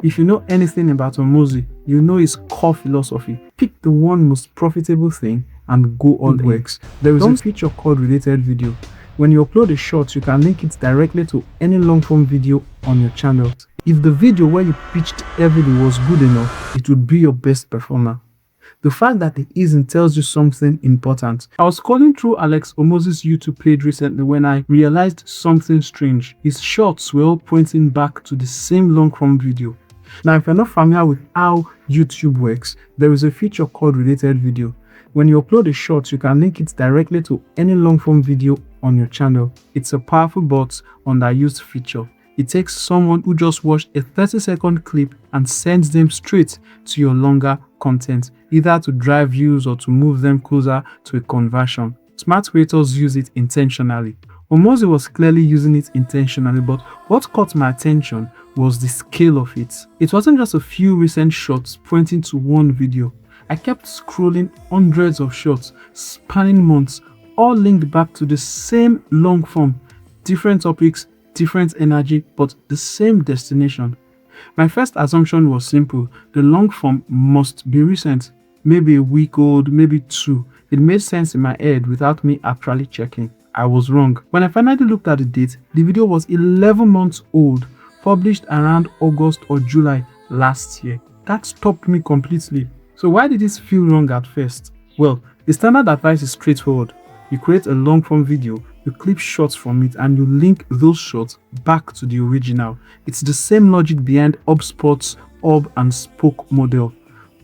If you know anything about Hormozi, you know its core philosophy. Pick the one most profitable thing and go all in. There is a feature called related video. When you upload a short, you can link it directly to any long-form video on your channel. If the video where you pitched everything was good enough, it would be your best performer. The fact that it isn't tells you something important. I was scrolling through Alex Hormozi's YouTube page recently when I realized something strange. His shorts were all pointing back to the same long-form video. Now, if you're not familiar with how YouTube works, there is a feature called related video. When you upload a short, you can link it directly to any long-form video on your channel. It's a powerful but underused feature. It takes someone who just watched a 30-second clip and sends them straight to your longer content, either to drive views or to move them closer to a conversion. Smart creators use it intentionally. Hormozi was clearly using it intentionally, but what caught my attention was the scale of it. It wasn't just a few recent shots pointing to one video. I kept scrolling hundreds of shots, spanning months, all linked back to the same long form, different topics, different energy, but the same destination. My first assumption was simple: the long form must be recent, maybe a week old, maybe 2. It made sense in my head without me actually checking. I was wrong. When I finally looked at the date, the video was 11 months old, published around August or July last year. That stopped me completely. So why did this feel wrong at first? Well, the standard advice is straightforward. You create a long form video, you clip shots from it, and you link those shots back to the original. It's the same logic behind HubSpot's hub and spoke model.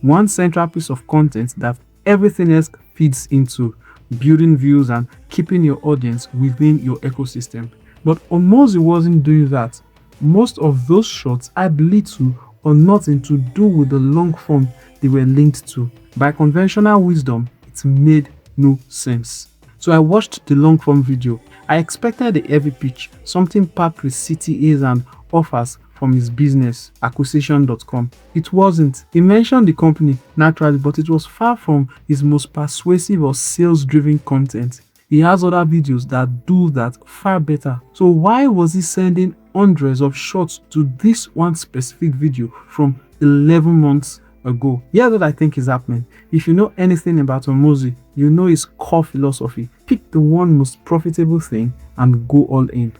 One central piece of content that everything else feeds into, building views and keeping your audience within your ecosystem. But Hormozi wasn't doing that. Most of those shots had little or nothing to do with the long form they were linked to. By conventional wisdom, it made no sense. So I watched the long form video. I expected a heavy pitch, something packed with CTAs and offers from his business, acquisition.com. It wasn't. He mentioned the company naturally, but it was far from his most persuasive or sales-driven content. He has other videos that do that far better. So why was he sending hundreds of shots to this one specific video from 11 months ago? Here's what I think is happening. If you know anything about Hormozi, you know his core philosophy. Pick the one most profitable thing and go all in.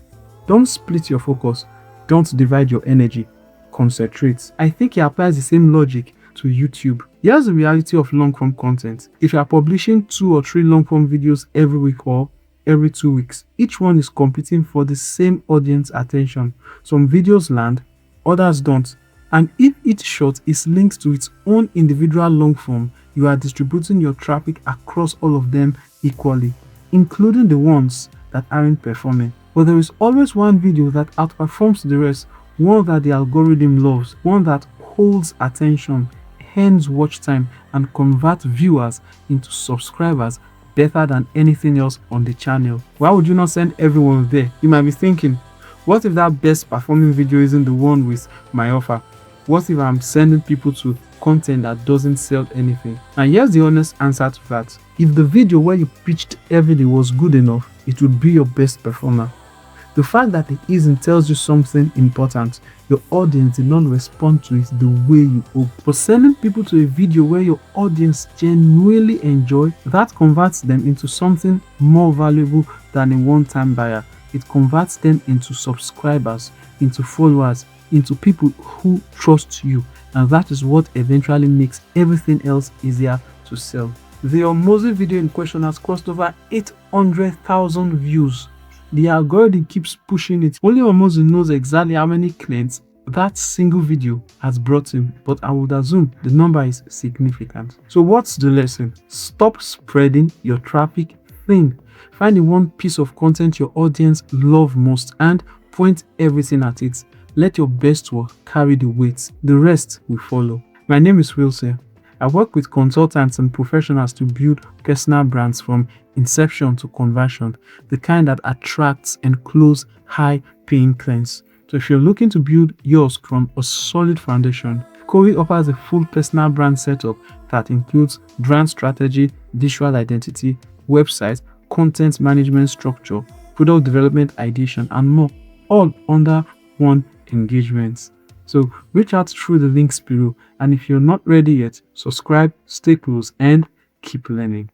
Don't split your focus. Don't divide your energy. Concentrate. I think he applies the same logic to YouTube. Here's the reality of long-form content. If you are publishing 2 or 3 long-form videos every week or every 2 weeks, each one is competing for the same audience attention. Some videos land, others don't. And if each shot is linked to its own individual long form, you are distributing your traffic across all of them equally, including the ones that aren't performing. But there is always one video that outperforms the rest, one that the algorithm loves, one that holds attention, earns watch time, and converts viewers into subscribers better than anything else on the channel. Why would you not send everyone there? You might be thinking, what if that best performing video isn't the one with my offer? What if I'm sending people to content that doesn't sell anything? And here's the honest answer to that. If the video where you pitched everything was good enough, it would be your best performer. The fact that it isn't tells you something important. Your audience did not respond to it the way you hoped. But sending people to a video where your audience genuinely enjoy, that converts them into something more valuable than a one-time buyer. It converts them into subscribers, into followers, into people who trust you, and that is what eventually makes everything else easier to sell. The Hormozi video in question has crossed over 800,000 views. The algorithm keeps pushing it. Only Hormozi knows exactly how many clients that single video has brought him, but I would assume the number is significant. So what's the lesson? Stop spreading your traffic thin. Find the one piece of content your audience love most and point everything at it. Let your best work carry the weight. The rest will follow. My name is Wilson. I work with consultants and professionals to build personal brands from inception to conversion, the kind that attracts and close high-paying clients. So if you're looking to build yours from a solid foundation, Corey offers a full personal brand setup that includes brand strategy, visual identity, website, content management structure, product development ideation, and more, all under one engagement. So reach out through the links below, and if you're not ready yet, subscribe, stay close, and keep learning.